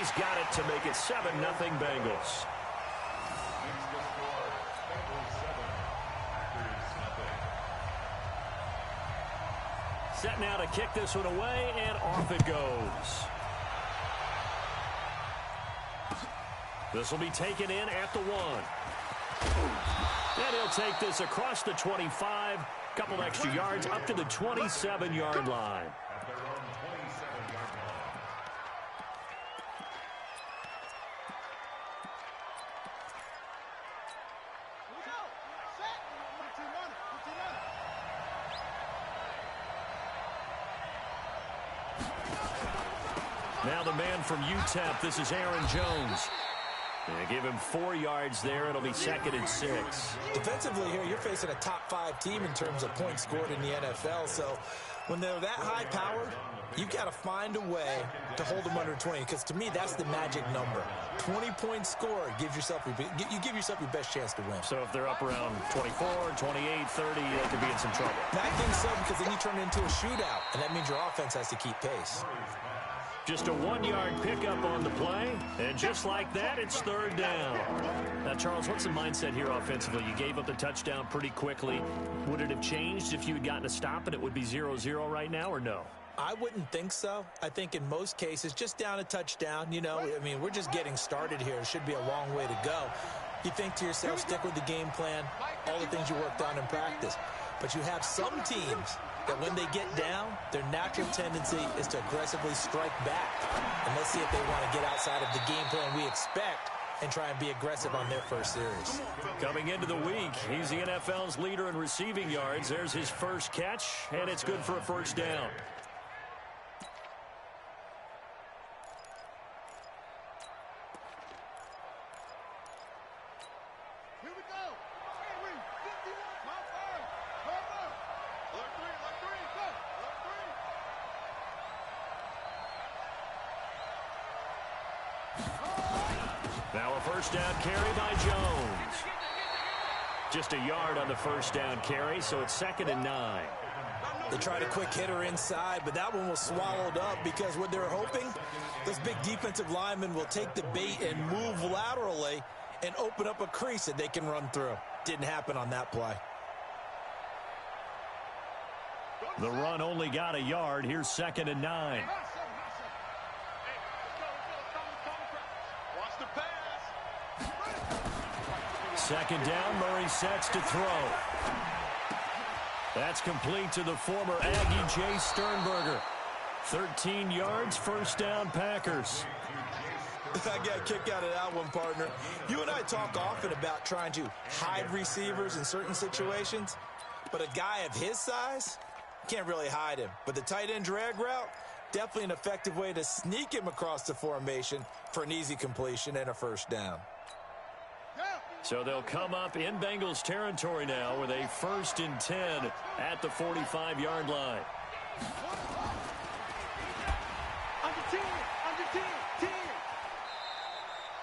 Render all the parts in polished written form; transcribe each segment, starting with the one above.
He's got it to make it 7-0 Bengals. Set now to kick this one away, and off it goes. This will be taken in at the 1. And he'll take this across the 25, couple extra yards up to the 27-yard line. Now the man from UTEP, this is Aaron Jones. They give him 4 yards there. It'll be 2nd and 6. Defensively here, you're facing a top-5 team in terms of points scored in the NFL. So when they're that high-powered, you've got to find a way to hold them under 20. Because to me, that's the magic number. 20 points scored gives yourself you give yourself your best chance to win. So if they're up around 24, 28, 30, they could be in some trouble. I think so, because then you turn it into a shootout, and that means your offense has to keep pace. Just a 1-yard pickup on the play, and just like that, it's 3rd down. Now, Charles, what's the mindset here offensively? You gave up the touchdown pretty quickly. Would it have changed if you had gotten a stop and it would be 0-0 right now, or no? I wouldn't think so. I think in most cases, just down a touchdown, you know, I mean, we're just getting started here. It should be a long way to go. You think to yourself, stick with the game plan, all the things you worked on in practice. But you have some teams that when they get down, their natural tendency is to aggressively strike back. And let's see if they want to get outside of the game plan we expect and try and be aggressive on their first series. Coming into the week, he's the NFL's leader in receiving yards. There's his first catch, and it's good for a 1st down. Now a 1st down carry by Jones. Just a yard on the 1st down carry, so it's 2nd and 9. They tried a quick hitter inside, but that one was swallowed up because what they're hoping, this big defensive lineman will take the bait and move laterally and open up a crease that they can run through. Didn't happen on that play. The run only got a yard. Here's 2nd and 9. Second down, Murray sets to throw. That's complete to the former Aggie, Jay Sternberger. 13 yards, 1st down, Packers. I got a kick out of that one, partner. You and I talk often about trying to hide receivers in certain situations, but a guy of his size, can't really hide him. But the tight end drag route, definitely an effective way to sneak him across the formation for an easy completion and a 1st down. So they'll come up in Bengals territory now with a 1st and 10 at the 45-yard line. Under 10, 10.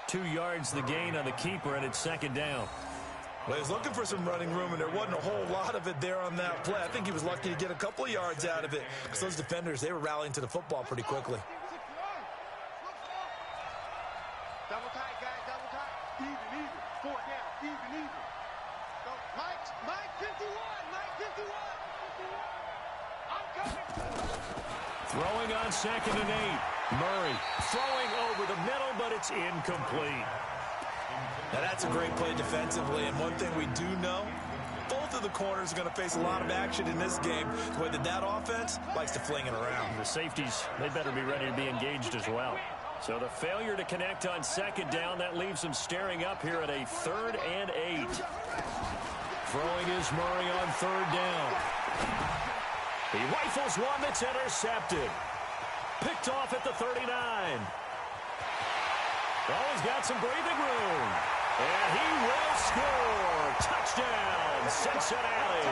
2 yards the gain on the keeper, and it's 2nd down. Well, he was looking for some running room, and there wasn't a whole lot of it there on that play. I think he was lucky to get a couple of yards out of it because those defenders, they were rallying to the football pretty quickly. Double tight, guys, double tight. Even. 4th down, even. Go, Mike 51, Mike 51. I'm coming. Throwing on 2nd and 8. Murray throwing over the middle, but it's incomplete. Now, that's a great play defensively, and one thing we do know, both of the corners are going to face a lot of action in this game. The way that offense likes to fling it around. The safeties, they better be ready to be engaged as well. So the failure to connect on 2nd down, that leaves them staring up here at a 3rd and 8. Throwing is Murray on 3rd down. He rifles one that's intercepted. Picked off at the 39. Oh, he's got some breathing room. And he will score. Touchdown, Cincinnati.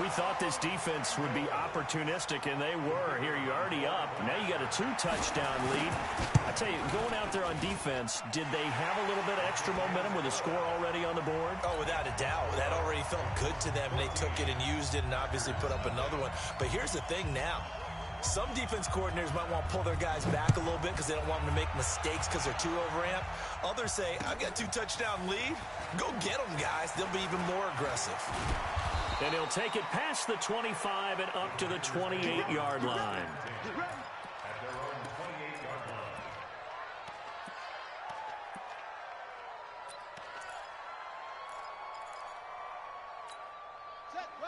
We thought this defense would be opportunistic, and they were. Here, you're already up. Now you got a 2-touchdown lead. I tell you, going out there on defense, did they have a little bit of extra momentum with a score already on the board? Oh, without a doubt. That already felt good to them. They took it and used it and obviously put up another one. But here's the thing now. Some defense coordinators might want to pull their guys back a little bit because they don't want them to make mistakes because they're too overamped. Others say, I've got 2-touchdown lead. Go get them, guys. They'll be even more aggressive. And he'll take it past the 25 and up to the 28-yard line.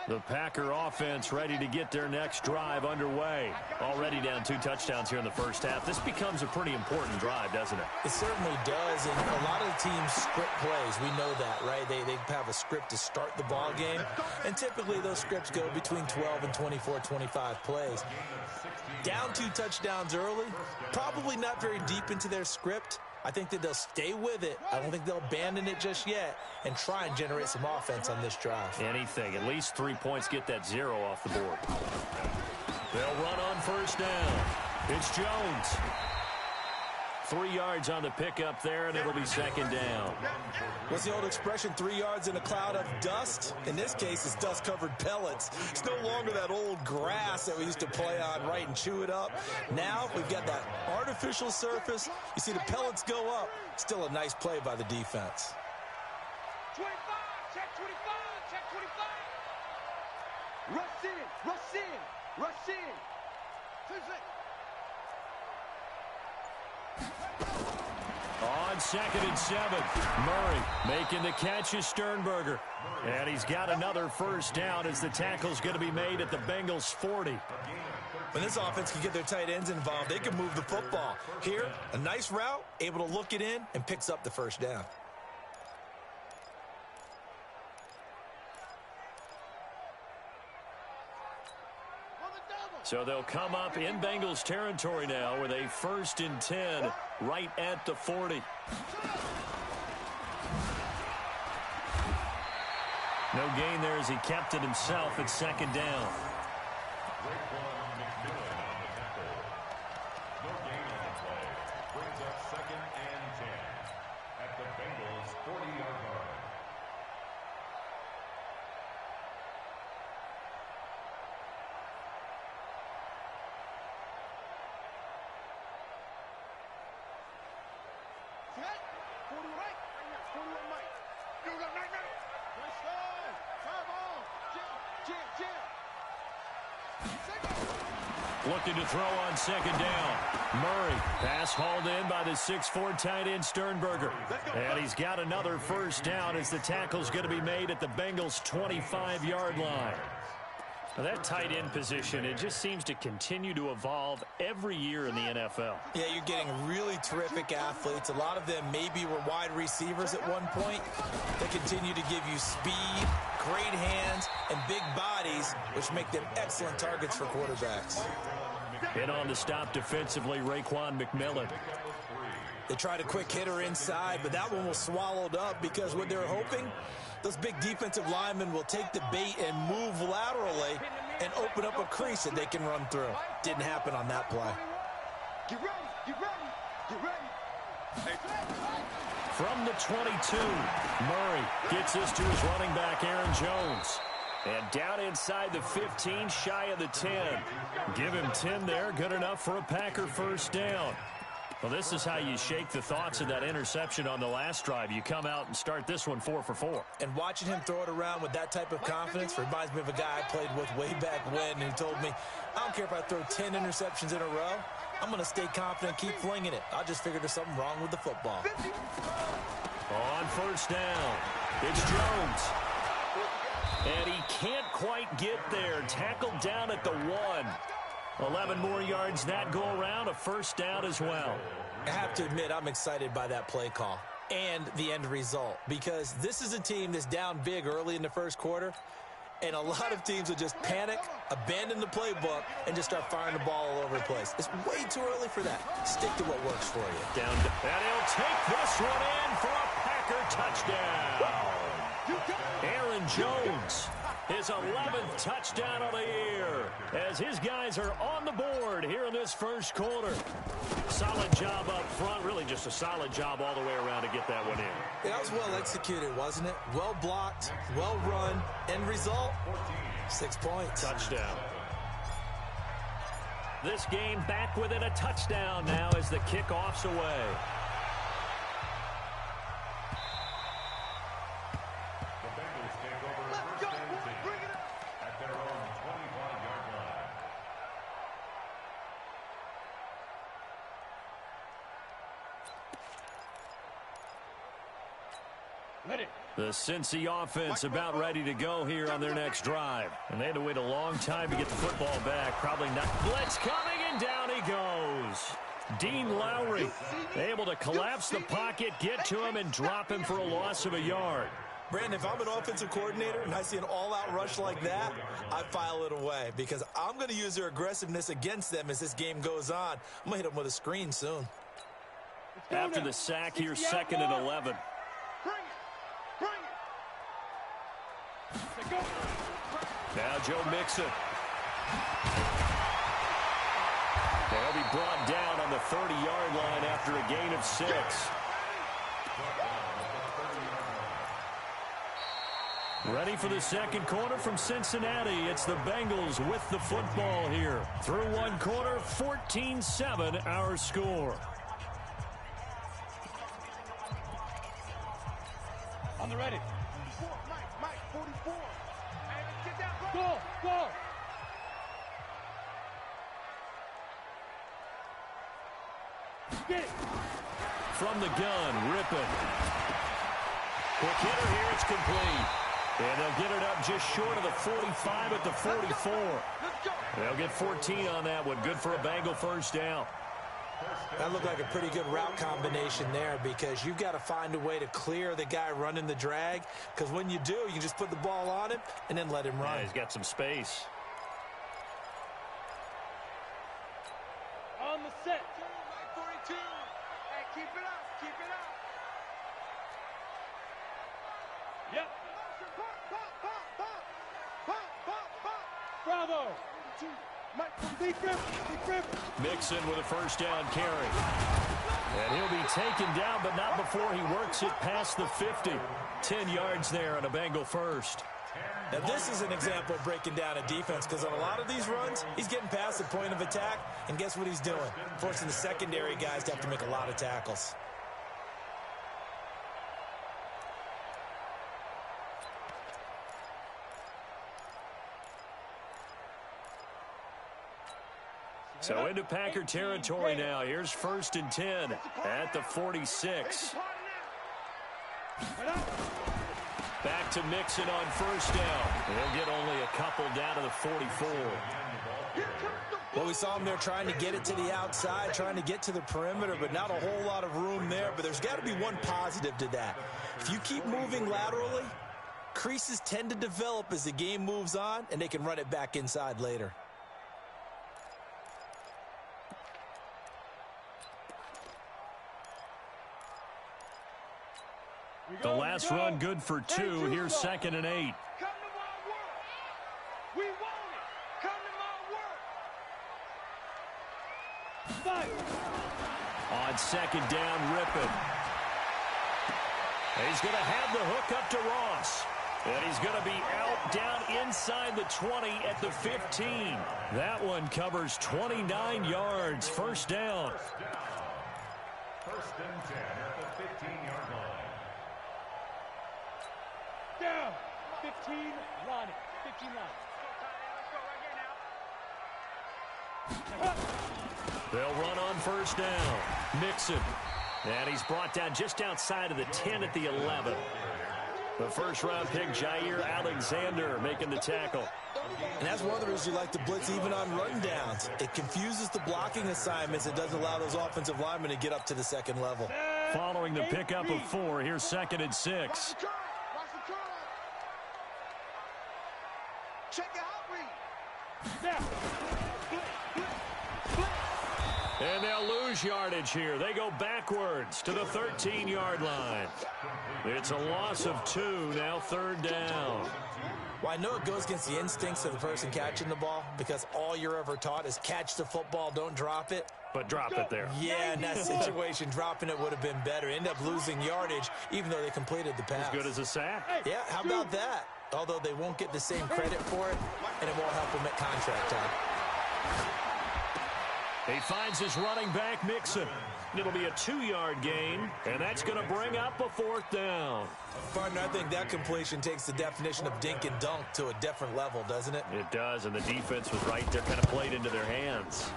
The Packer offense ready to get their next drive underway. Already down 2 touchdowns here in the first half. This becomes a pretty important drive, doesn't it? It certainly does, and a lot of the teams script plays. We know that, right? They have a script to start the ball game, and typically those scripts go between 12 and 24, 25 plays. Down 2 touchdowns early, probably not very deep into their script. I think that they'll stay with it. I don't think they'll abandon it just yet and try and generate some offense on this drive. Anything. At least 3 points, get that 0 off the board. They'll run on first down. It's Jones. 3 yards on the pickup there, and it'll be second down. What's the old expression, 3 yards in a cloud of dust? In this case, it's dust-covered pellets. It's no longer that old grass that we used to play on, right, and chew it up. Now we've got that artificial surface. You see the pellets go up. Still a nice play by the defense. 25, check 25, check 25. Rush in, rush in, rush in. 2 seconds. On 2nd and 7, Murray making the catch is Sternberger. And he's got another first down as the tackle's going to be made at the Bengals' 40. When this offense can get their tight ends involved, they can move the football. Here, a nice route, able to look it in, and picks up the first down. So they'll come up in Bengals territory now with a 1st and 10 right at the 40. No gain there as he kept it himself at 2nd down. Looking to throw on 2nd down. Murray, pass hauled in by the 6'4" tight end Sternberger. And he's got another first down as the tackle's going to be made at the Bengals' 25-yard line. Now that tight end position, it just seems to continue to evolve every year in the NFL. Yeah, you're getting really terrific athletes. A lot of them maybe were wide receivers at one point. They continue to give you speed, great hands, and big bodies, which make them excellent targets for quarterbacks. And on the stop defensively, Raekwon McMillan. They tried a quick hitter inside, but that one was swallowed up because what they're hoping, those big defensive linemen will take the bait and move laterally and open up a crease that they can run through. Didn't happen on that play. Get ready, get ready, get ready. From the 22, Murray gets this to his running back, Aaron Jones. And down inside the 15, shy of the 10. Give him 10 there, good enough for a Packer first down. Well, this is how you shake the thoughts of that interception on the last drive. You come out and start this one 4 for 4. And watching him throw it around with that type of confidence reminds me of a guy I played with way back when who told me, I don't care if I throw 10 interceptions in a row. I'm going to stay confident, keep flinging it. I just figured there's something wrong with the football. On first down, it's Jones. And he can't quite get there. Tackled down at the 1. 11 more yards that go around, a first down as well. I have to admit, I'm excited by that play call and the end result because this is a team that's down big early in the first quarter, and a lot of teams will just panic, abandon the playbook, and just start firing the ball all over the place. It's way too early for that. Stick to what works for you. And he'll take this one in for a Packer touchdown. Aaron Jones, his 11th touchdown of the year, as his guys are on the board here in this first quarter. Solid job up front, really just a solid job all the way around to get that one in. That was well executed, wasn't it? Well blocked, well run. End result, 6 points. Touchdown. This game back within a touchdown now as the kickoff's away. The Cincy offense about ready to go here on their next drive. And they had to wait a long time to get the football back. Probably not. Blitz coming, and down he goes. Dean Lowry able to collapse the pocket, get to him, and drop him for a loss of a yard. Brandon, if I'm an offensive coordinator and I see an all-out rush like that, I file it away because I'm going to use their aggressiveness against them as this game goes on. I'm going to hit them with a screen soon. After the sack, here's 2nd and 11. Now Joe Mixon. They'll be brought down on the 30-yard line after a gain of 6. Ready for the second quarter from Cincinnati. It's the Bengals with the football here. Through one quarter, 14-7 our score. On the ready. 44, Mike, 44. Get down, Go. Get it. From the gun, Rippon. Quick hitter here, it's complete. And they'll get it up just short of the 45 at the 44. They'll get 14 on that one. Good for a Bengal first down. That looked like a pretty good route combination there because you've got to find a way to clear the guy running the drag because when you do, you just put the ball on him and then let him run. Yeah, he's got some space. On the set. 42. Hey, keep it up. Yep. Pop. Bravo. Mike, deep grip. Mixon with a first down carry. And he'll be taken down, but not before he works it past the 50. 10 yards there on a Bengal first. Now, this is an example of breaking down a defense because on a lot of these runs, he's getting past the point of attack, and guess what he's doing? Forcing the secondary guys to have to make a lot of tackles. So into Packer territory now. Here's 1st and 10 at the 46. Back to Mixon on first down. He'll get only a couple down to the 44. Well, we saw him there trying to get it to the outside, trying to get to the perimeter, but not a whole lot of room there. But there's got to be one positive to that. If you keep moving laterally, creases tend to develop as the game moves on, and they can run it back inside later. The last run good for 2. Here's 2nd and 8. Come to my work. We want it. Come to my work. 5. On 2nd down, Rippon. He's going to have the hook up to Ross. And he's going to be out down inside the 20 at the 15. That one covers 29 yards. First down. 1st and 10 at the 15-yard line. Down. 15 line. 15 line. They'll run on first down. Mixon. And he's brought down just outside of the 10 at the 11. The first-round pick, Jair Alexander, making the tackle. And that's one of the reasons you like to blitz even on run downs. It confuses the blocking assignments. It doesn't allow those offensive linemen to get up to the second level. Following the pickup of 4, here's 2nd and 6. Watch the curl. Check your hot read. And they'll lose yardage here. They go backwards to the 13-yard line. It's a loss of 2, now 3rd down. Well, I know it goes against the instincts of the person catching the ball because all you're ever taught is catch the football, don't drop it. But drop it there. Yeah, in that situation, dropping it would have been better. End up losing yardage, even though they completed the pass. As good as a sack. Yeah, how about that? Although they won't get the same credit for it, and it won't help them at contract time. He finds his running back, Mixon. It'll be a 2-yard gain, and that's going to bring up a 4th down. Partner, I think that completion takes the definition of dink and dunk to a different level, doesn't it? It does, and the defense was right there, kind of played into their hands.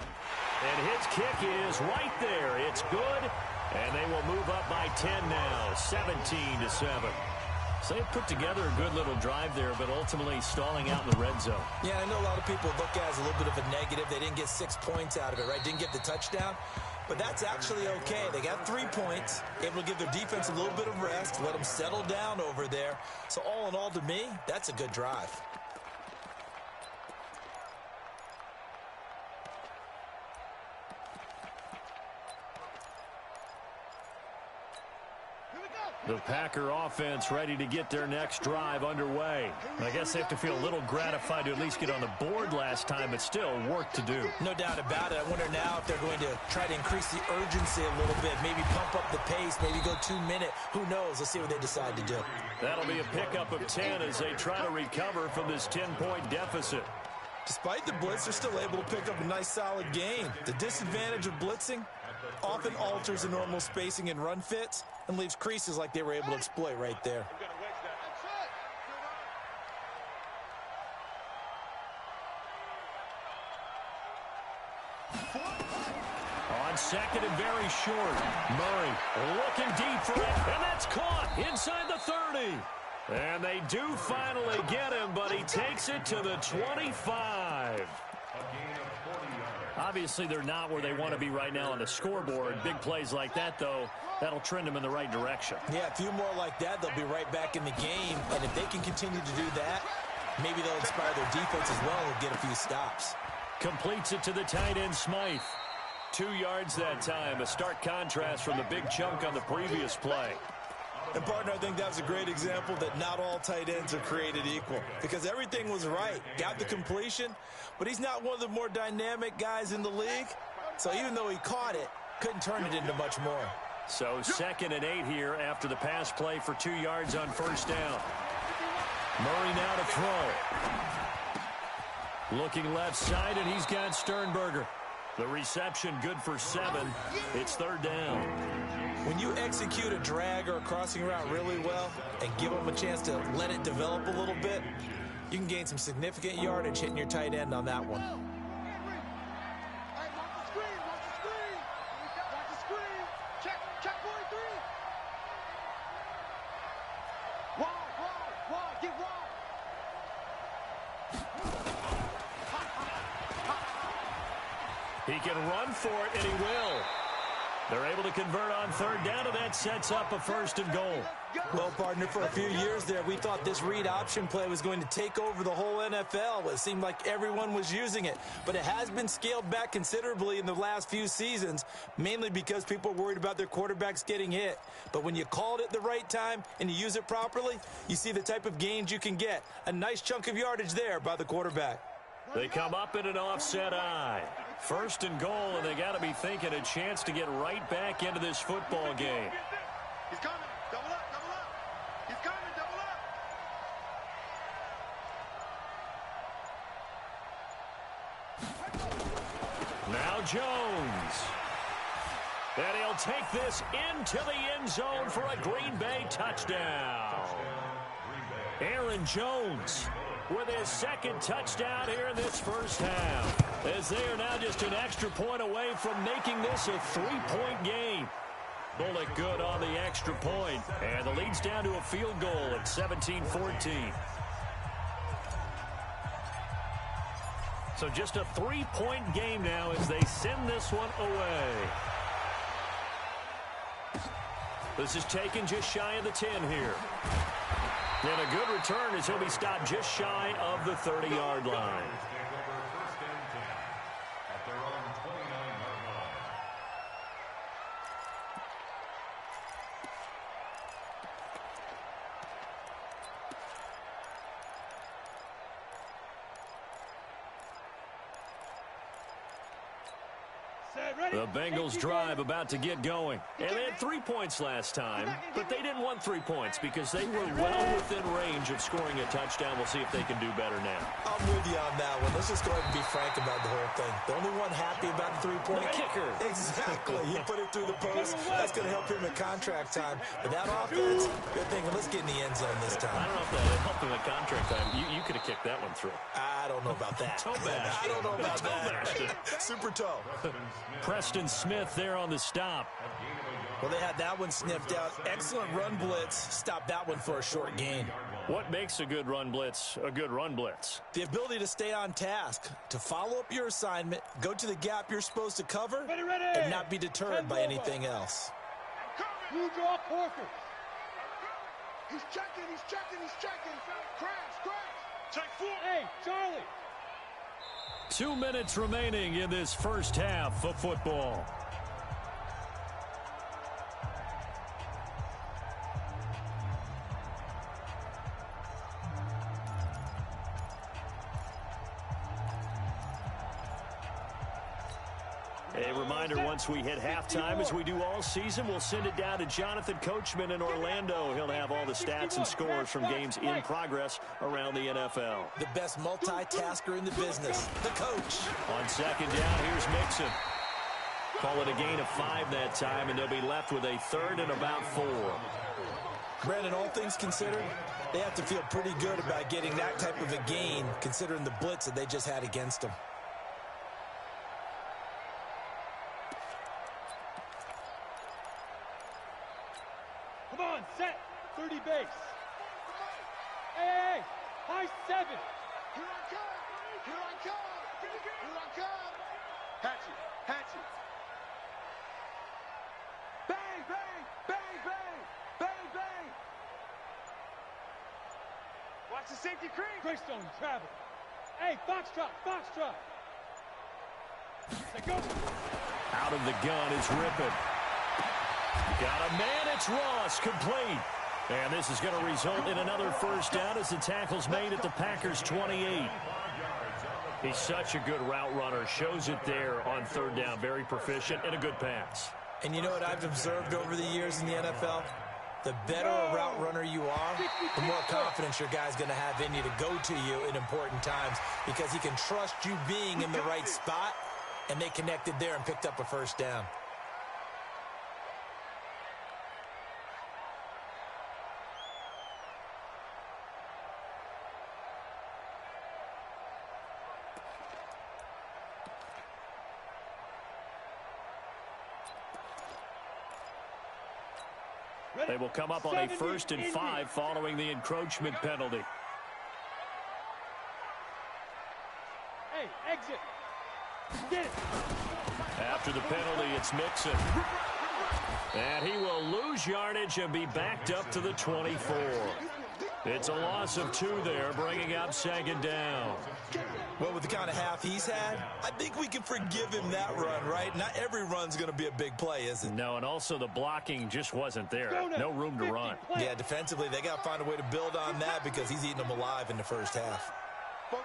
And his kick is right there. It's good, and they will move up by 10 now, 17-7. So they put together a good little drive there, but ultimately stalling out in the red zone. Yeah, I know a lot of people look at it as a little bit of a negative. They didn't get 6 points out of it, right? Didn't get the touchdown. But that's actually okay. They got 3 points, able to give their defense a little bit of rest, let them settle down over there. So all in all, to me, that's a good drive. The Packer offense ready to get their next drive underway. I guess they have to feel a little gratified to at least get on the board last time, but still work to do. No doubt about it. I wonder now if they're going to try to increase the urgency a little bit, maybe pump up the pace, maybe go 2-minute. Who knows? Let's see what they decide to do. That'll be a pickup of 10 as they try to recover from this 10-point deficit. Despite the blitz, they're still able to pick up a nice, solid gain. The disadvantage of blitzing often alters the normal spacing and run fits and leaves creases like they were able to exploit right there. On second and very short, Murray looking deep for it, and that's caught inside the 30. And they do finally get him, but he takes it to the 25. Obviously, they're not where they want to be right now on the scoreboard. Big plays like that, though, that'll trend them in the right direction. Yeah, a few more like that, they'll be right back in the game. And if they can continue to do that, maybe they'll inspire their defense as well and get a few stops. Completes it to the tight end, Smythe. 2 yards that time, a stark contrast from the big chunk on the previous play. And, partner, I think that was a great example that not all tight ends are created equal because everything was right. Got the completion, but he's not one of the more dynamic guys in the league. So even though he caught it, couldn't turn it into much more. So 2nd and 8 here after the pass play for 2 yards on 1st down. Murray now to throw. Looking left side, and he's got Sternberger. The reception good for 7. It's 3rd down. When you execute a drag or a crossing route really well and give them a chance to let it develop a little bit, you can gain some significant yardage hitting your tight end on that one. He can run for it, and he will. They're able to convert on 3rd down, and that sets up a 1st and goal. Well, partner, for a few years there, we thought this read option play was going to take over the whole NFL. It seemed like everyone was using it, but it has been scaled back considerably in the last few seasons, mainly because people are worried about their quarterbacks getting hit. But when you call it at the right time and you use it properly, you see the type of gains you can get. A nice chunk of yardage there by the quarterback. They come up in an offset eye. 1st and goal, and they got to be thinking a chance to get right back into this football game. He's coming. Double up, double up. He's coming, double up. Now Jones. And he'll take this into the end zone for a Green Bay touchdown. Aaron Jones with his 2nd touchdown here in this 1st half, as they are now just an extra point away from making this a 3-point game. Bullock good on the extra point, and the lead's down to a field goal at 17-14. So just a 3-point game now as they send this one away. This is taken just shy of the 10 here. And a good return as he'll be stopped just shy of the 30-yard line. The Bengals drive about to get going. And they had 3 points last time, but they didn't want 3 points because they were well within range of scoring a touchdown. We'll see if they can do better now. I'm with you on that one. Let's just go ahead and be frank about the whole thing. The only one happy about the 3-point kicker. Exactly. He put it through the post. That's going to help him in contract time. But that offense, they're thinking, let's get in the end zone this time. I don't know if that helped him in contract time. You could have kicked that one through. I don't know about that. Toe bash. I don't know about that. Super toe. Preston Smith there on the stop. Well, they had that one sniffed out. Excellent run blitz. Stopped that one for a short gain. What makes a good run blitz a good run blitz? The ability to stay on task, to follow up your assignment, go to the gap you're supposed to cover, and not be deterred by anything else. You draw Corker. He's checking. Crash. Take 4. Hey, Charlie. 2 minutes remaining in this first half of football. A reminder, once we hit halftime, as we do all season, we'll send it down to Jonathan Coachman in Orlando. He'll have all the stats and scores from games in progress around the NFL. The best multitasker in the business, the coach. On second down, here's Mixon. Call it a gain of 5 that time, and they'll be left with a third and about 4. Brandon, all things considered, they have to feel pretty good about getting that type of a gain, considering the blitz that they just had against them. Come on, set. 30 base. Hey, high 7. Here I come. Hatchet. Bang. Watch the safety cream. Greystone, travel. Hey, Foxtrot. Let's go. Out of the gun is Rippon. Got a man, it's Ross, complete. And this is going to result in another first down as the tackle's made at the Packers' 28. He's such a good route runner. Shows it there on third down. Very proficient and a good pass. And you know what I've observed over the years in the NFL? The better a route runner you are, the more confidence your guy's going to have in you to go to you in important times because he can trust you being in the right spot, and they connected there and picked up a first down. They will come up on a 1st and 5 following the encroachment penalty. Hey, exit. Get it. After the penalty, it's Mixon. And he will lose yardage and be backed up to the 24. It's a loss of 2 there, bringing up second down. Well, with the kind of half he's had, I think we can forgive him that run, right? Not every run's going to be a big play, is it? No, and also the blocking just wasn't there. No room to run. Yeah, defensively, they got to find a way to build on that because he's eating them alive in the first half. From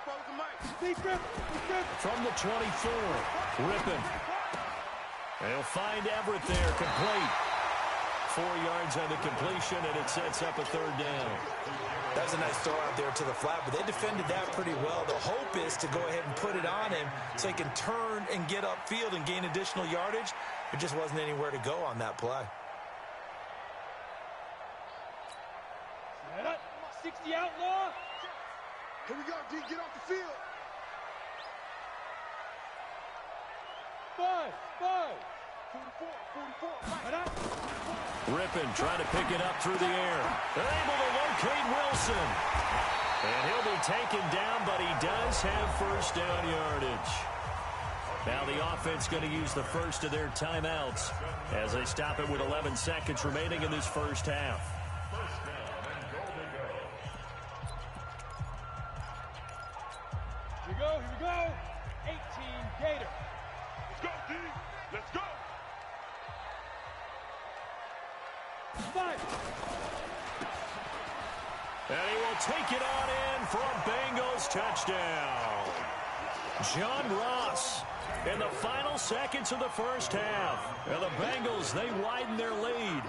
the 24, Rippon. They'll find Everett there, complete. 4 yards on the completion, and it sets up a third down. That was a nice throw out there to the flat, but they defended that pretty well. The hope is to go ahead and put it on him so he can turn and get upfield and gain additional yardage. There just wasn't anywhere to go on that play. 60 outlaw. Here we go, D. Get off the field. 5. 44. Rippon trying to pick it up through the air. They're able to locate Wilson. And he'll be taken down, but he does have first down yardage. Now the offense going to use the first of their timeouts as they stop it with 11 seconds remaining in this first half. Here we go. 18 Gator. Let's go, D. Let's go. 5. And he will take it on in for a Bengals touchdown. John Ross in the final seconds of the first half. And the Bengals, they widen their lead.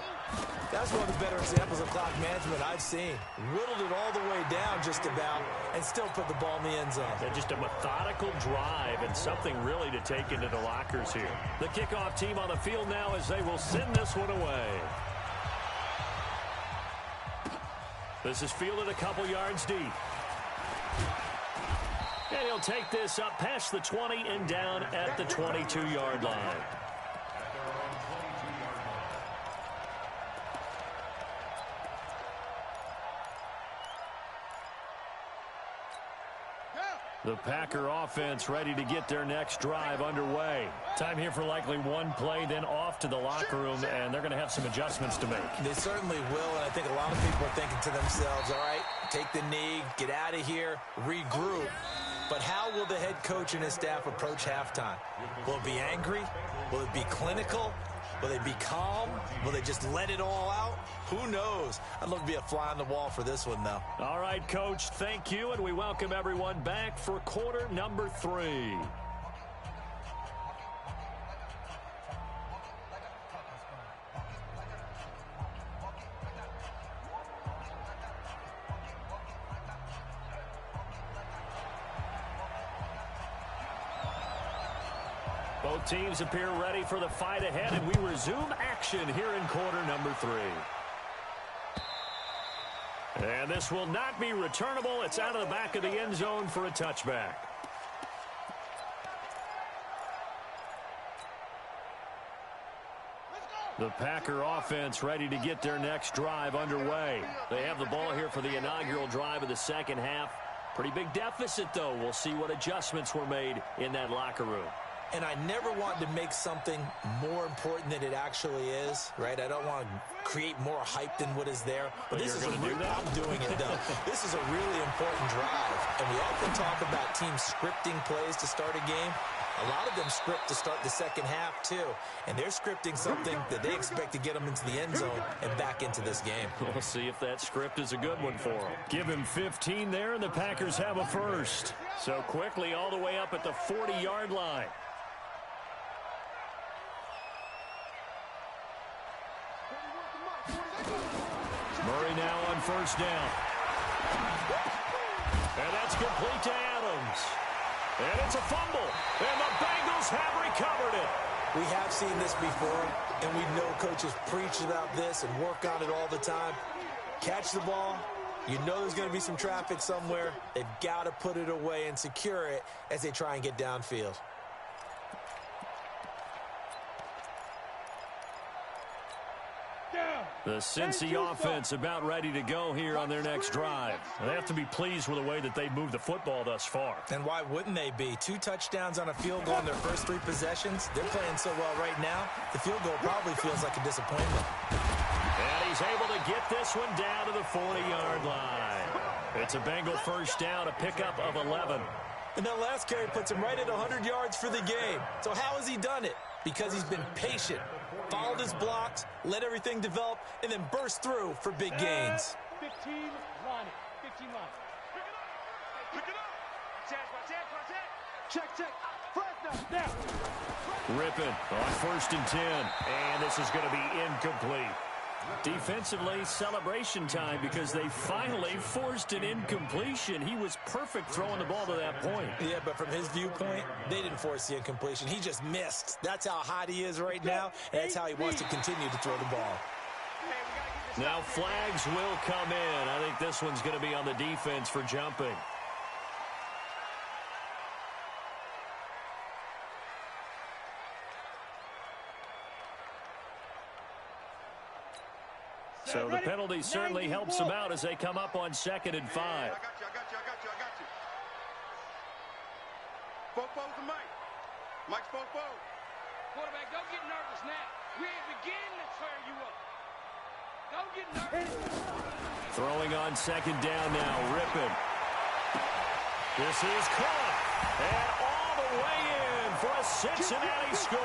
That's one of the better examples of clock management I've seen. Whittled it all the way down just about and still put the ball in the end zone. Just a methodical drive and something really to take into the lockers here. The kickoff team on the field now as they will send this one away. This is fielded a couple yards deep. And he'll take this up past the 20 and down at the 22-yard line. The Packer offense ready to get their next drive underway. Time here for likely one play, then off to the locker room, and they're going to have some adjustments to make. They certainly will, and I think a lot of people are thinking to themselves, all right, take the knee, get out of here, regroup. But how will the head coach and his staff approach halftime? Will it be angry? Will it be clinical? Will they be calm? Will they just let it all out? Who knows? I'd love to be a fly on the wall for this one, though. All right, Coach, thank you, and we welcome everyone back for quarter number 3. Both teams appear ready for the fight ahead, and we resume action here in quarter number 3. And this will not be returnable. It's out of the back of the end zone for a touchback. The Packer offense ready to get their next drive underway. They have the ball here for the inaugural drive of the second half. Pretty big deficit, though. We'll see what adjustments were made in that locker room. And I never want to make something more important than it actually is, right? I don't want to create more hype than what is there. But this is I'm doing it, though. This is a really important drive. And we often talk about teams scripting plays to start a game. A lot of them script to start the second half, too. And they're scripting something that they expect to get them into the end zone and back into this game. We'll see if that script is a good one for them. Give him 15 there, and the Packers have a first. So quickly all the way up at the 40-yard line. Murray now on first down. And that's complete to Adams. And it's a fumble. And the Bengals have recovered it. We have seen this before, and we know coaches preach about this and work on it all the time. Catch the ball. You know there's going to be some traffic somewhere. They've got to put it away and secure it as they try and get downfield. The Cincy offense about ready to go here on their next drive. They have to be pleased with the way that they've moved the football thus far. And why wouldn't they be? 2 touchdowns on a field goal in their first 3 possessions. They're playing so well right now, the field goal probably feels like a disappointment. And he's able to get this one down to the 40-yard line. It's a Bengal first down, a pickup of 11. And that last carry puts him right at 100 yards for the game. So how has he done it? Because he's been patient, followed his blocks, let everything develop, and then burst through for big gains. 15 line. 15 line. Pick it up. Check. Flash now. Rippin on first and 10. And this is going to be incomplete. Defensively, celebration time because they finally forced an incompletion. He was perfect throwing the ball to that point. Yeah, but from his viewpoint, they didn't force the incompletion. He just missed. That's how hot he is right now, and that's how he wants to continue to throw the ball. Now flags will come in. I think this one's going to be on the defense for jumping. So the penalty certainly helps them out as they come up on 2nd and 5. I got you. Fofo's the Mike. Mike's Fofo. Quarterback, don't get nervous now. We ain't beginning to tear you up. Don't get nervous. Throwing on 2nd down now, Rippin. This is caught. And all the way in for a Cincinnati score.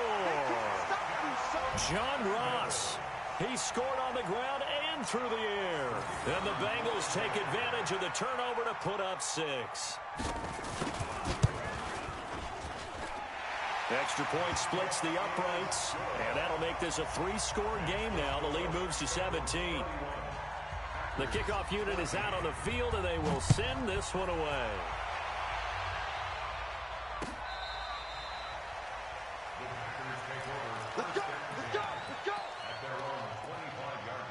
John Ross. He scored on the ground and through the air. And the Bengals take advantage of the turnover to put up 6. Extra point splits the uprights, and that'll make this a 3-score game now. The lead moves to 17. The kickoff unit is out on the field, and they will send this one away. Let's go! Let's go! Let's go! At their own 25-yard line.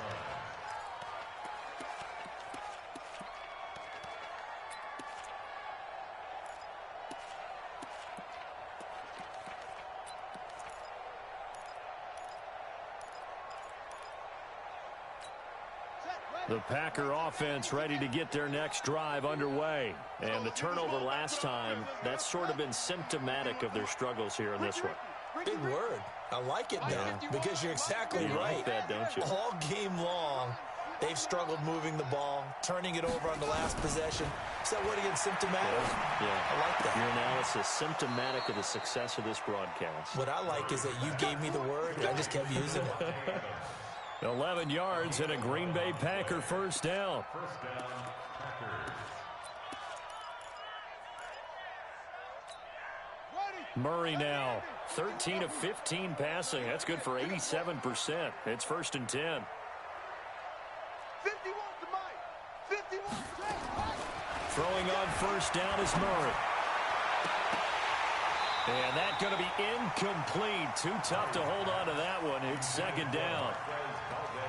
The Packer offense ready to get their next drive underway. And the turnover last time, that's sort of been symptomatic of their struggles here in this one. Big word. I like it now because you're exactly You right. like that, don't you? All game long, they've struggled moving the ball, turning it over on the last possession. Is that word again, symptomatic? Yeah. I like that. Your analysis symptomatic of the success of this broadcast. What I like is that you gave me the word, and I just kept using it. 11 yards and a Green Bay Packer first down. First down, Packers. Murray now, 13 of 15 passing. That's good for 87%. It's 1st and 10. 51 to Mike. 51 to Mike. Throwing on first down is Murray. And that's going to be incomplete. Too tough to hold on to that one. It's 2nd down.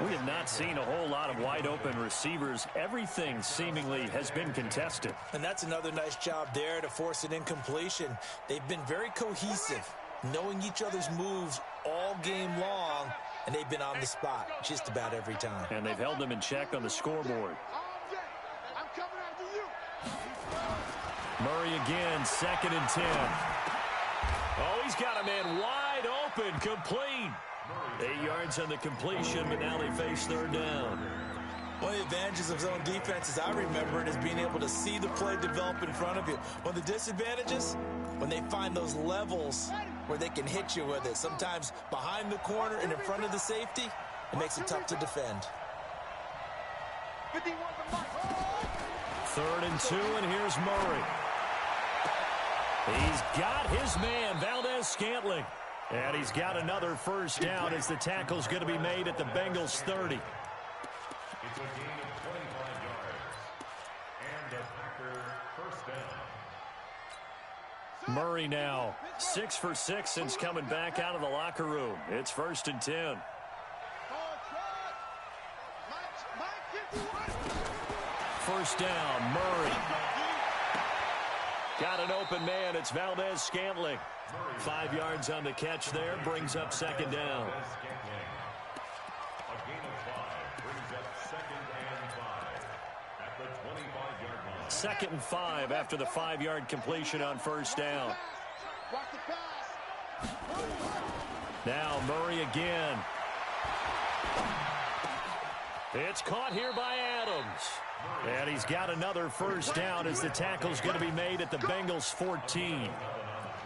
We have not seen a whole lot of wide-open receivers. Everything seemingly has been contested. And that's another nice job there to force an incompletion. They've been very cohesive, knowing each other's moves all game long, and they've been on the spot just about every time. And they've held them in check on the scoreboard. I'm coming after you. Murray again, 2nd and 10. Oh, he's got a man wide open, complete. 8 yards on the completion, but now they face 3rd down. One of the advantages of zone defense, as I remember it, is being able to see the play develop in front of you. One of the disadvantages, when they find those levels where they can hit you with it, sometimes behind the corner and in front of the safety, it makes it tough to defend. 51 to Mike. 3rd and 2, and here's Murray. He's got his man, Valdez-Scantling. And he's got another first down as the tackle's going to be made at the Bengals 30. It's a gain of 25 yards. And a Packer first down. Murray now, 6 for 6 since coming back out of the locker room. It's 1st and 10. First down, Murray. Got an open man. It's Valdez-Scantling. 5 yards on the catch there. Brings up 2nd down. A gain of 5 brings up 2nd and 5 at the 25-yard line. 2nd and 5 after the 5-yard completion on first down. Watch the pass. Now Murray again. It's caught here by Adams. And he's got another first down as the tackle's going to be made at the Bengals 14.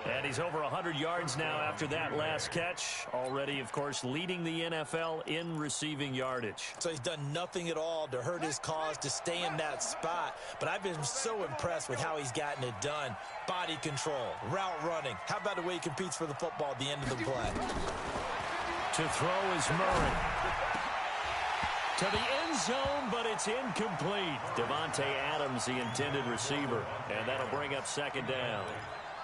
And he's over 100 yards now after that last catch. Already, of course, leading the NFL in receiving yardage. So he's done nothing at all to hurt his cause to stay in that spot. But I've been so impressed with how he's gotten it done. Body control, route running. How about the way he competes for the football at the end of the play? To throw is Murray. To the end zone, but it's incomplete. Davante Adams, the intended receiver. And that'll bring up 2nd down.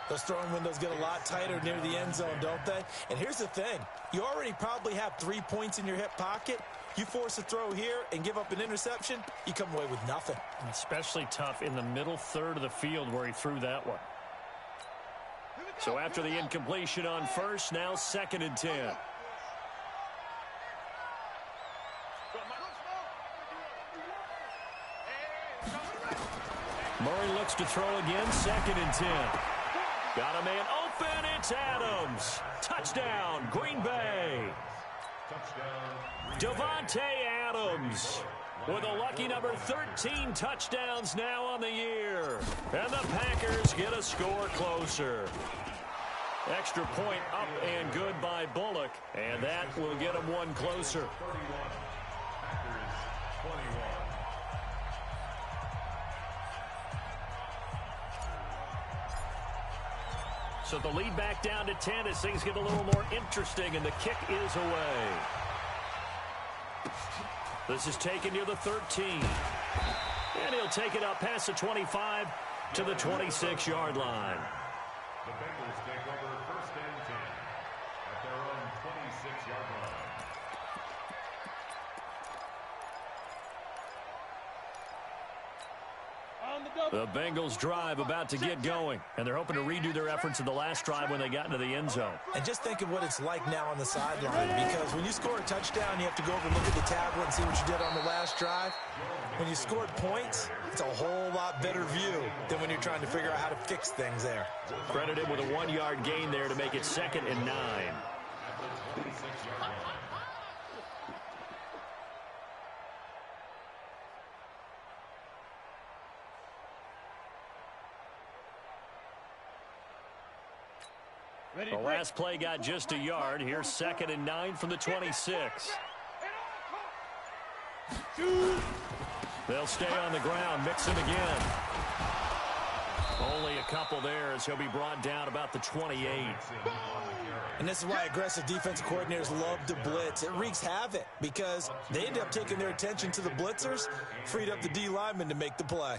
Those throwing windows get a lot tighter near the end zone, don't they? And here's the thing. You already probably have 3 points in your hip pocket. You force a throw here and give up an interception, you come away with nothing. Especially tough in the middle third of the field where he threw that one. So after the incompletion on first, now 2nd and 10. Murray looks to throw again, 2nd and 10. Got a man open, it's Adams. Touchdown, Green Bay. Davante Adams with a lucky number 13 touchdowns now on the year. And the Packers get a score closer. Extra point up and good by Bullock, and that will get them one closer. 31. Packers 21. So the lead back down to 10 as things get a little more interesting, and the kick is away. This is taken near the 13. And he'll take it up past the 25 to the 26-yard line. The Bengals take over 1st and 10 at their own 26-yard line. The Bengals drive about to get going, and they're hoping to redo their efforts in the last drive when they got into the end zone. And just think of what it's like now on the sideline, because when you score a touchdown, you have to go over and look at the tablet and see what you did on the last drive. When you scored points, it's a whole lot better view than when you're trying to figure out how to fix things there. Credit him with a 1-yard gain there to make it 2nd and 9. The last play got just a yard. Here's 2nd and 9 from the 26. They'll stay on the ground, mix him again. Only a couple there as he'll be brought down about the 28. And this is why aggressive defensive coordinators love to blitz. It wreaks havoc because they end up taking their attention to the blitzers, freed up the D lineman to make the play.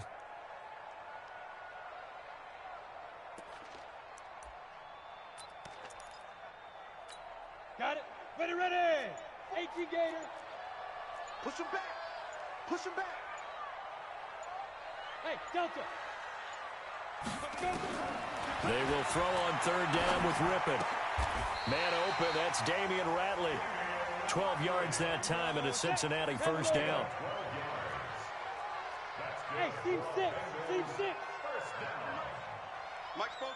Got it. Ready, ready. 18 Gator. Push him back. Push him back. Hey, Delta. They will throw on 3rd down with Rippon. Man open, that's Damian Ratley. 12 yards that time and a Cincinnati 1st down. Hey, team 6. Team 6. Mike Spoke.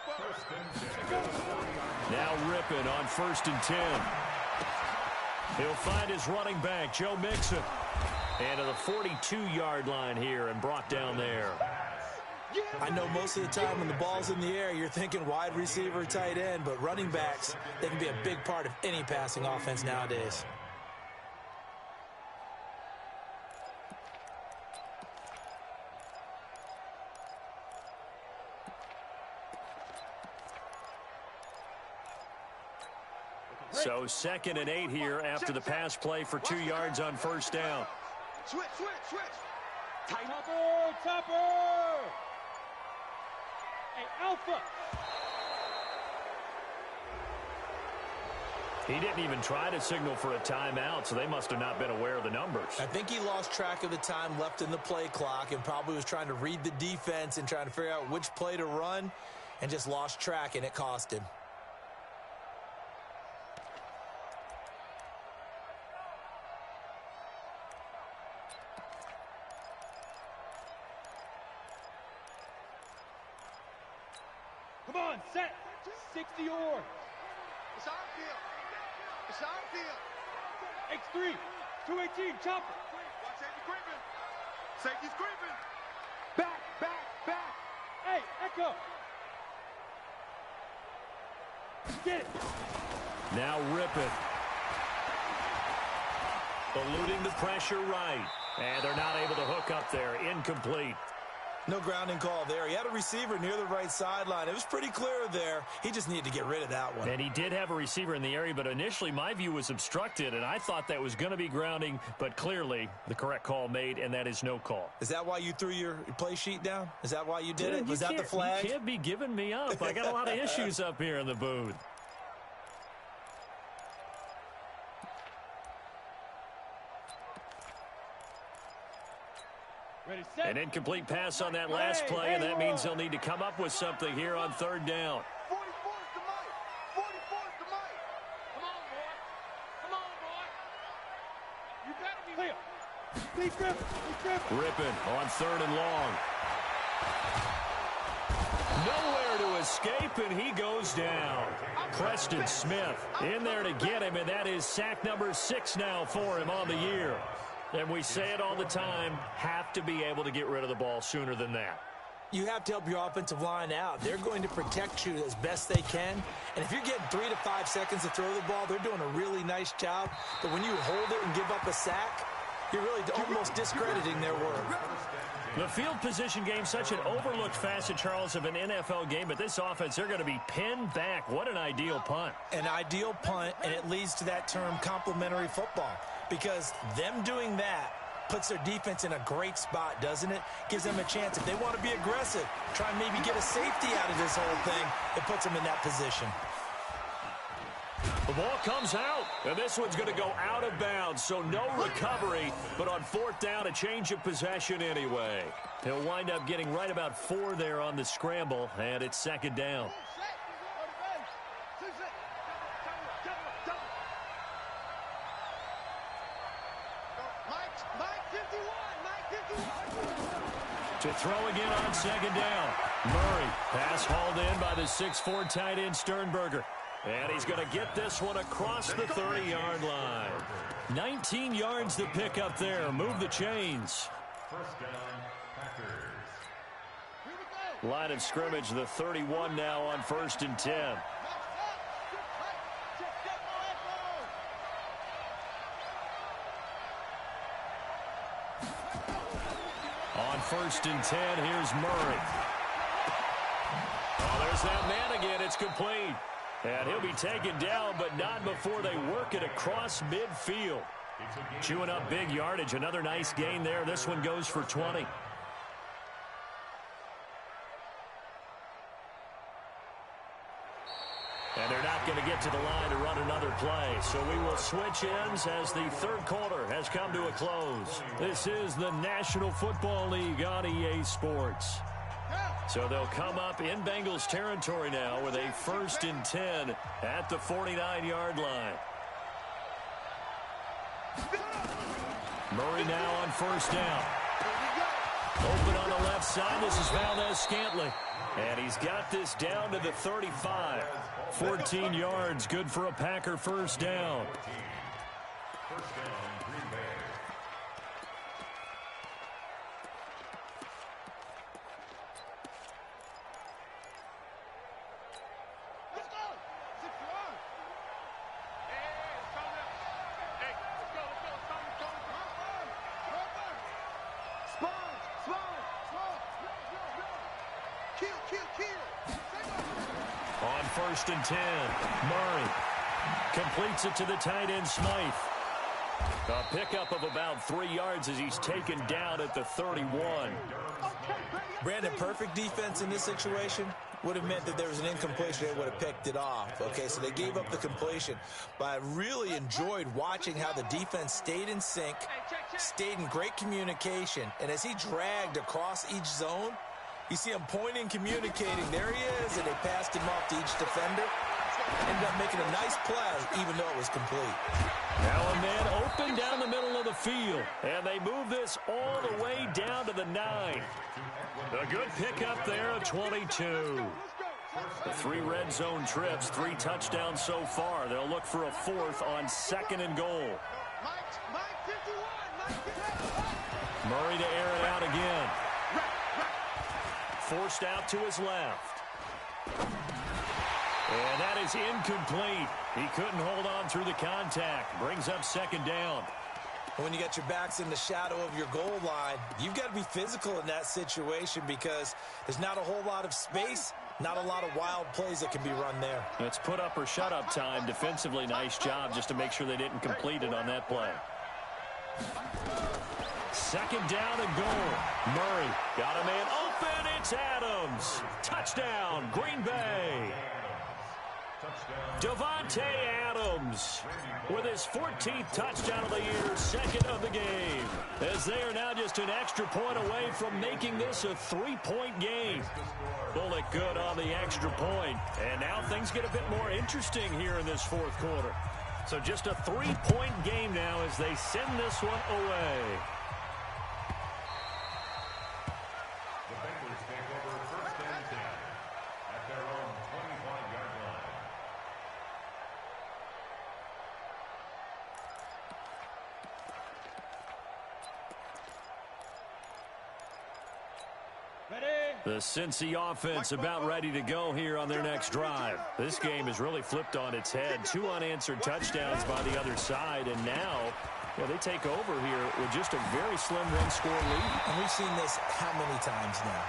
Now Rippon on 1st and 10. He'll find his running back, Joe Mixon. And to the 42-yard line here and brought down there. I know most of the time when the ball's in the air, you're thinking wide receiver, tight end, but running backs, they can be a big part of any passing offense nowadays. So 2nd and 8 here after the pass play for 2 yards on 1st down. Switch. Tight. Topper. Hey, Alpha. He didn't even try to signal for a timeout, so they must have not been aware of the numbers. I think he lost track of the time left in the play clock and probably was trying to read the defense and trying to figure out which play to run and just lost track, and it cost him. Come on, set. 60 yards. It's our field. It's our field. X3. 218. Chopper. Watch safety creeping. Safety's creeping. Back. Hey, Echo. Get it. Now Rippon. Eluding the pressure right. And they're not able to hook up there. Incomplete. No grounding call there. He had a receiver near the right sideline. It was pretty clear there. He just needed to get rid of that one. And he did have a receiver in the area, but initially my view was obstructed, and I thought that was going to be grounding, but clearly the correct call made, and that is no call. Is that why you threw your play sheet down? Is that why you did it? Was that the flag? You can't be giving me up. I got a lot of issues up here in the booth. Ready, set. An incomplete pass on that last play, and that means they'll need to come up with something here on 3rd down. 44's the mic. 44's the mic. Come on, boy. You better be Clear. Lee Griffin. Rippon on 3rd and long. Nowhere to escape, and he goes down. Preston Smith in there to get him, and that is sack number 6 now for him on the year. And we say it all the time, have to be able to get rid of the ball sooner than that. You have to help your offensive line out. They're going to protect you as best they can. And if you're getting 3 to 5 seconds to throw the ball, they're doing a really nice job. But when you hold it and give up a sack, you're really almost discrediting their work. The field position game, such an overlooked facet, Charles, of an NFL game, but this offense, they're going to be pinned back. What an ideal punt. An ideal punt, and it leads to that term complementary football, because them doing that puts their defense in a great spot, doesn't it? Gives them a chance. If they want to be aggressive, try and maybe get a safety out of this whole thing, it puts them in that position. The ball comes out, and this one's going to go out of bounds, so no recovery, but on fourth down, a change of possession anyway. He'll wind up getting right about 4 there on the scramble, and it's second down. To throw again on second down. Murray, pass hauled in by the 6'4" tight end Sternberger. And he's going to get this one across the 30-yard line. 19 yards to pick up there. Move the chains. First down, Packers. Line of scrimmage, the 31 now on 1st and 10. On 1st and 10, here's Murray. Oh, there's that man again. It's complete. And he'll be taken down, but not before they work it across midfield. Chewing up big yardage. Another nice gain there. This one goes for 20. And they're not going to get to the line to run another play. So we will switch ends as the third quarter has come to a close. This is the National Football League on EA Sports. So they'll come up in Bengals territory now with a 1st and 10 at the 49-yard line. Murray now on 1st down. Open on the left side. This is Valdez-Scantling. And he's got this down to the 35. 14 yards, good for a Packer 1st down. First down, Green Bay. On 1st and 10, Murray completes it to the tight end Smythe. A pickup of about 3 yards as he's taken down at the 31. Brandon, perfect defense in this situation would have meant that there was an incompletion. They would have picked it off. Okay, so they gave up the completion. But I really enjoyed watching how the defense stayed in sync, stayed in great communication. And as he dragged across each zone, you see him pointing, communicating. There he is, and they passed him off to each defender. Ended up making a nice play, even though it was complete. Now a man open down the middle of the field, and they move this all the way down to the 9. A good pickup there of 22. The 3 red zone trips, 3 touchdowns so far. They'll look for a 4th on 2nd and goal. Murray to air it out again. Forced out to his left. And that is incomplete. He couldn't hold on through the contact. Brings up 2nd down. When you got your backs in the shadow of your goal line, you've got to be physical in that situation because there's not a whole lot of space, not a lot of wild plays that can be run there. It's put up or shut up time. Defensively, nice job just to make sure they didn't complete it on that play. 2nd down and goal. Murray got a man open. It's Adams. Touchdown, Green Bay. Davante Adams with his 14th touchdown of the year, 2nd of the game, as they are now just an extra point away from making this a 3-point game. Bullet good on the extra point, and now things get a bit more interesting here in this 4th quarter. So just a 3-point game now as they send this one away. The Bengals take over 1st and 10 at their own 25-yard line. Ready? The Cincy offense about ready to go here on their next drive. This game has really flipped on its head. 2 unanswered touchdowns by the other side, and now they take over here with just a very slim one-score lead. And we've seen this how many times now?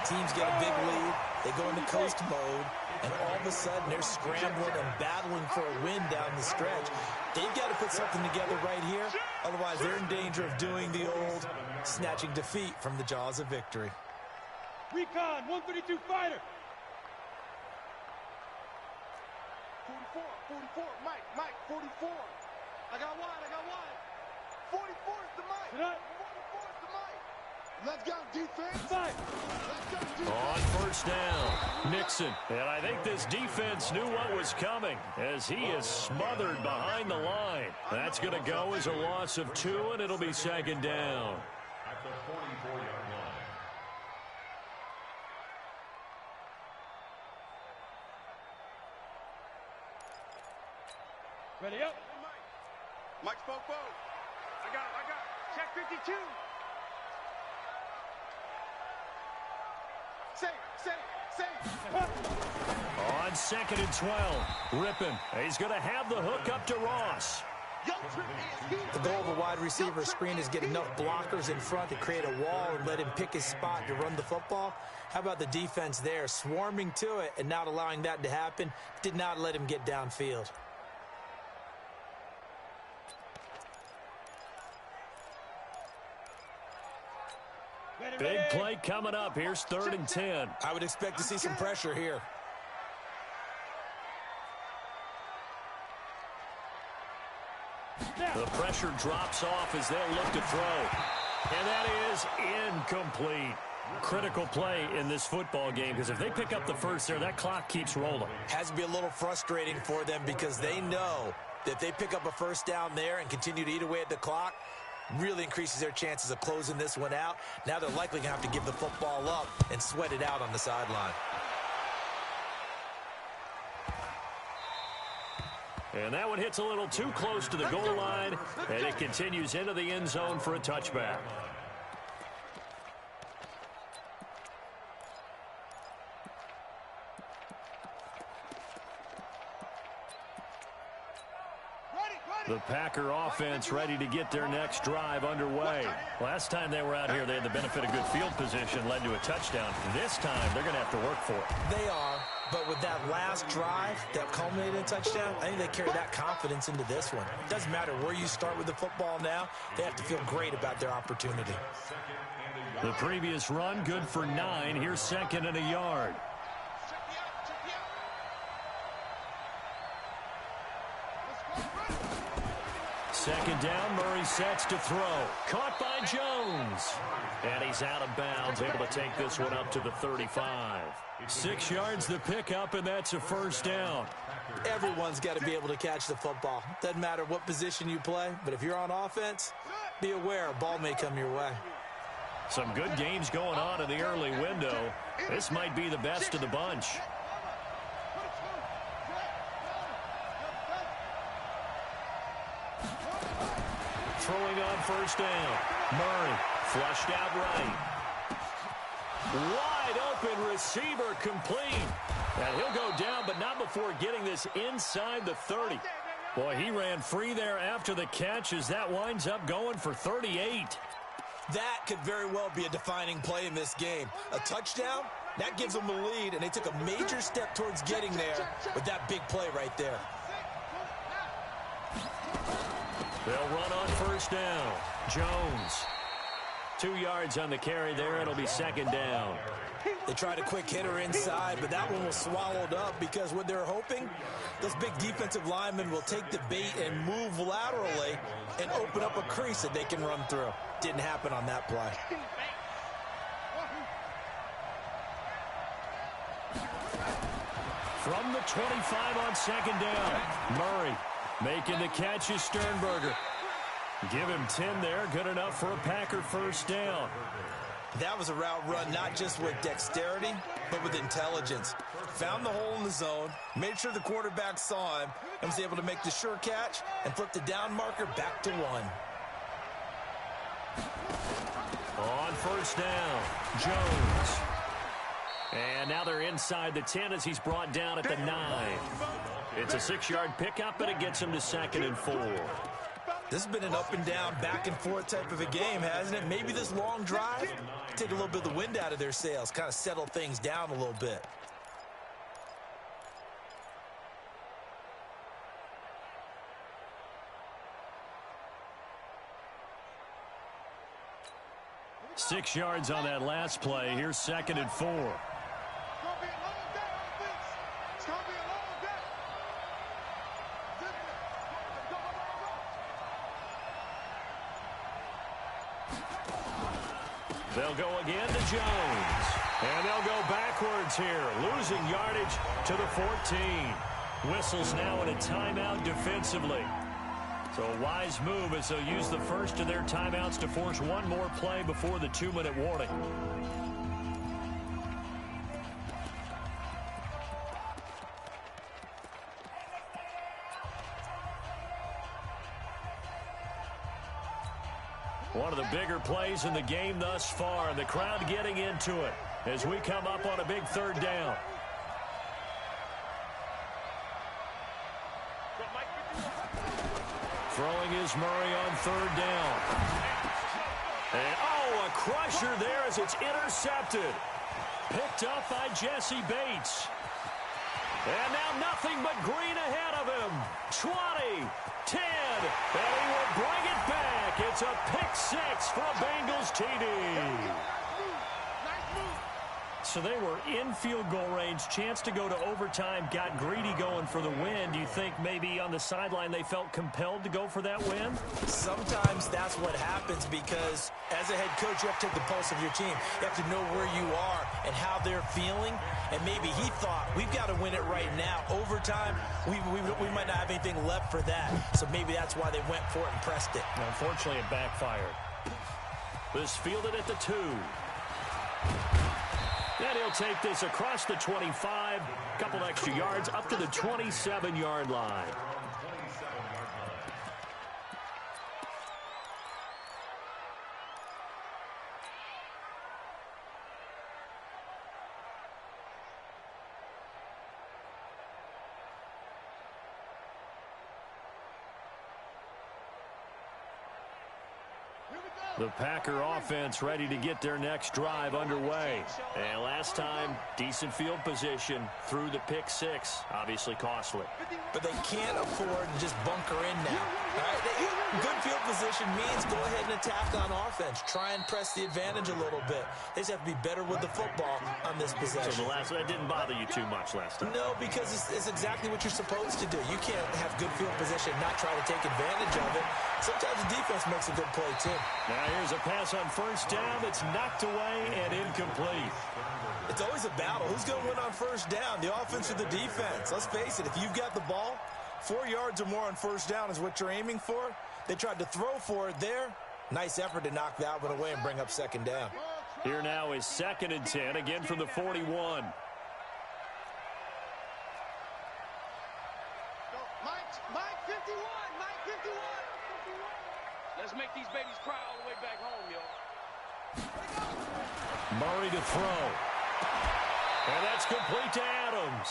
Teams get a big lead, they go into coast mode, and all of a sudden they're scrambling and battling for a win down the stretch. They've got to put something together right here, otherwise they're in danger of doing the old snatching defeat from the jaws of victory. Recon, 132 fighter. 44, Mike, 44. I got wide. 44 is the Mike. 44 is the Mike. Let's go, defense. Fight. Let's go, defense. On first down, Nixon. And I think this defense knew what was coming as he is smothered behind the line. That's going to go as a loss of 2, and it'll be second down. At the 44-yard line. Ready up. Mike Fofo. I got it. Check 52. Say. On 2nd and 12, Rippon. He's going to have the hook up to Ross. The goal of a wide receiver screen is get enough blockers in front to create a wall and let him pick his spot to run the football. How about the defense there, swarming to it and not allowing that to happen? Did not let him get downfield. Big play coming up. Here's 3rd and 10. I would expect to see some pressure here. The pressure drops off as they'll look to throw. And that is incomplete. Critical play in this football game because if they pick up the first there, that clock keeps rolling. Has to be a little frustrating for them because they know that if they pick up a first down there and continue to eat away at the clock, really increases their chances of closing this one out. Now they're likely going to have to give the football up and sweat it out on the sideline. And that one hits a little too close to the goal line, and it continues into the end zone for a touchback. The Packer offense ready to get their next drive underway. Last time they were out here, they had the benefit of good field position, led to a touchdown. This time, they're going to have to work for it. They are, but with that last drive that culminated in a touchdown, I think they carry that confidence into this one. It doesn't matter where you start with the football now. They have to feel great about their opportunity. The previous run, good for 9. Here's 2nd and a yard. Second down, Murray sets to throw. Caught by Jones. And he's out of bounds, able to take this one up to the 35. 6 yards the pickup, and that's a first down. Everyone's got to be able to catch the football. Doesn't matter what position you play, but if you're on offense, be aware a ball may come your way. Some good games going on in the early window. This might be the best of the bunch. Throwing on first down. Murray flushed out right. Wide open receiver complete. And he'll go down, but not before getting this inside the 30. Boy, he ran free there after the catch as that winds up going for 38. That could very well be a defining play in this game. A touchdown, that gives them the lead, and they took a major step towards getting there with that big play right there. They'll run on first down. Jones. 2 yards on the carry there. It'll be second down. They tried a quick hitter inside, but that one was swallowed up because what they're hoping, those big defensive linemen will take the bait and move laterally and open up a crease that they can run through. Didn't happen on that play. From the 25 on second down. Murray making the catch is Sternberger. Give him 10 there. Good enough for a Packer first down. That was a route run not just with dexterity, but with intelligence. Found the hole in the zone, made sure the quarterback saw him, and was able to make the sure catch and flip the down marker back to 1. On first down, Jones. And now they're inside the 10 as he's brought down at the 9. It's a 6-yard pickup, and it gets him to 2nd and 4. This has been an up-and-down, back-and-forth type of a game, hasn't it? Maybe this long drive, take a little bit of the wind out of their sails, kind of settle things down a little bit. Six yards on that last play. Here's 2nd and 4. They'll go again to Jones. And they'll go backwards here, losing yardage to the 14. Whistles now in a timeout defensively. So a wise move as they'll use the first of their timeouts to force one more play before the 2-minute warning. One of the bigger plays in the game thus far, and the crowd getting into it as we come up on a big 3rd down. Throwing is Murray on 3rd down. And, oh, a crusher there as it's intercepted. Picked up by Jesse Bates. And now nothing but green ahead of him. 20, 10, and he will bring it back. It's a pick 6 for a Bengals TD. So they were in field goal range, chance to go to overtime, got greedy going for the win. Do you think maybe on the sideline they felt compelled to go for that win? Sometimes that's what happens because as a head coach, you have to take the pulse of your team. You have to know where you are and how they're feeling. And maybe he thought, we've got to win it right now. Overtime, we might not have anything left for that. So maybe that's why they went for it and pressed it. Unfortunately, it backfired. This fielded at the 2. And he'll take this across the 25, couple extra yards up to the 27-yard line. The Packer offense ready to get their next drive underway. And last time, decent field position through the pick 6. Obviously costly. But they can't afford to just bunker in now. All right? Good field position means go ahead and attack on offense. Try and press the advantage a little bit. They just have to be better with the football on this possession. So the last one didn't bother you too much last time? No, because it's exactly what you're supposed to do. You can't have good field position and not try to take advantage of it. Sometimes the defense makes a good play, too. Now here's a pass on 1st down that's knocked away and incomplete. It's always a battle. Who's going to win on 1st down, the offense or the defense? Let's face it, if you've got the ball, 4 yards or more on 1st down is what you're aiming for. They tried to throw for it there. Nice effort to knock that one away and bring up 2nd down. Here now is 2nd and 10, again from the 41. Mike 51, Mike 51. Let's make these babies cry all the way back home, yo. Murray to throw. And that's complete to Adams.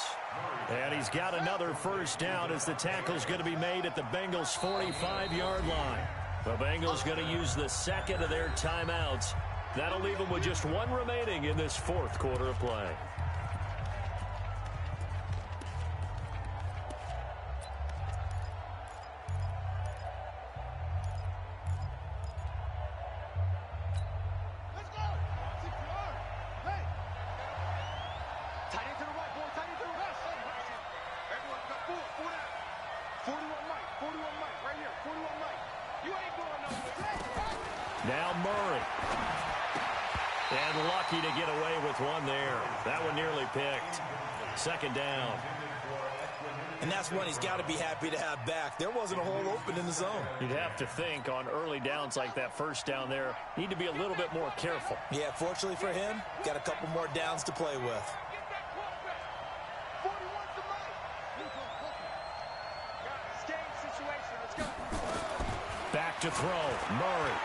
And he's got another 1st down as the tackle's going to be made at the Bengals' 45-yard line. The Bengals going to use the 2nd of their timeouts. That'll leave them with just 1 remaining in this 4th quarter of play. Now Murray. And lucky to get away with one there. That one nearly picked. 2nd down. And that's one he's got to be happy to have back. There wasn't a hole open in the zone. You'd have to think on early downs like that 1st down there, need to be a little bit more careful. Yeah, fortunately for him, got a couple more downs to play with. Back to throw. Murray.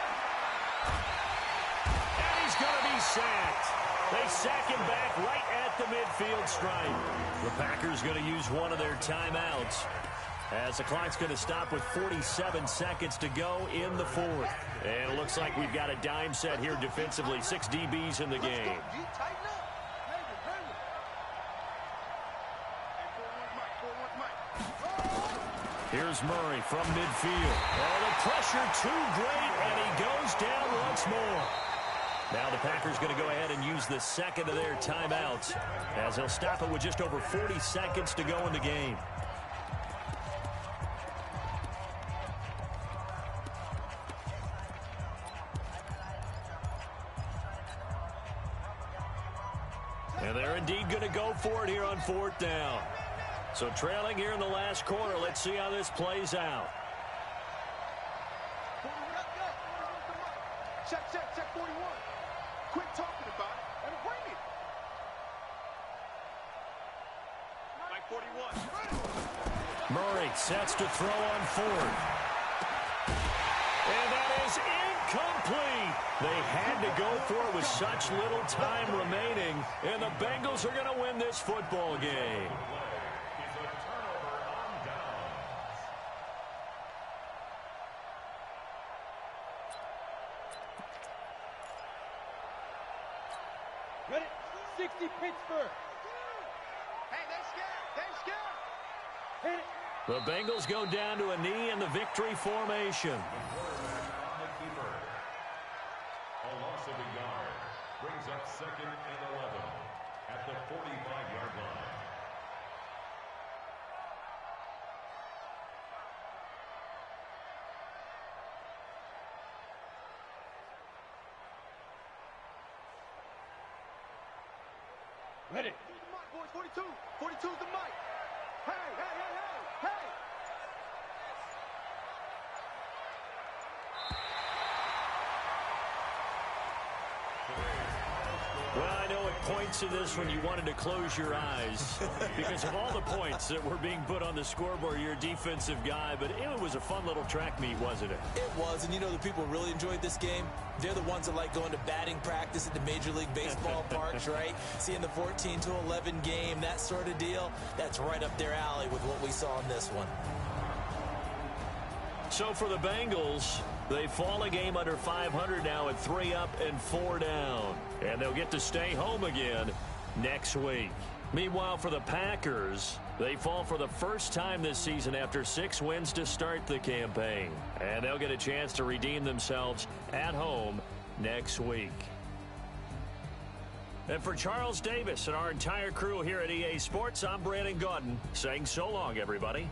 And he's going to be sacked. They sack him back right at the midfield stripe. The Packers going to use one of their timeouts, as the clock's going to stop with 47 seconds to go in the fourth. And it looks like we've got a dime set here defensively. 6 DBs in the game. Here's Murray from midfield. Oh, the pressure too great, and he goes down once more. Now the Packers going to go ahead and use the second of their timeouts, as they'll stop it with just over 40 seconds to go in the game. And they're indeed going to go for it here on fourth down. So trailing here in the last quarter. Let's see how this plays out. Check 41. Quit talking about it and bring it. Like 41. Murray sets to throw on fourth. And that is incomplete. They had to go for it with such little time remaining. And the Bengals are going to win this football game. Ready? 60 Pittsburgh. Hey, they scared. They scared. Hit it. The Bengals go down to a knee in the victory formation. A loss of a yard brings up 2nd and 11 at the 45-yard line. Ready. Who's the mic, boys? 42. 42's the mic. Hey, hey, hey, hey, hey. Well, I know it points to this when you wanted to close your eyes because of all the points that were being put on the scoreboard. You're a defensive guy, but it was a fun little track meet, wasn't it? It was, and you know the people who really enjoyed this game? They're the ones that like going to batting practice at the Major League Baseball parks, right? Seeing the 14-11 game, that sort of deal. That's right up their alley with what we saw in this one. So for the Bengals, they fall a game under 500 now at 3 up and 4 down. And they'll get to stay home again next week. Meanwhile, for the Packers, they fall for the first time this season after 6 wins to start the campaign. And they'll get a chance to redeem themselves at home next week. And for Charles Davis and our entire crew here at EA Sports, I'm Brandon Gaudin saying so long, everybody.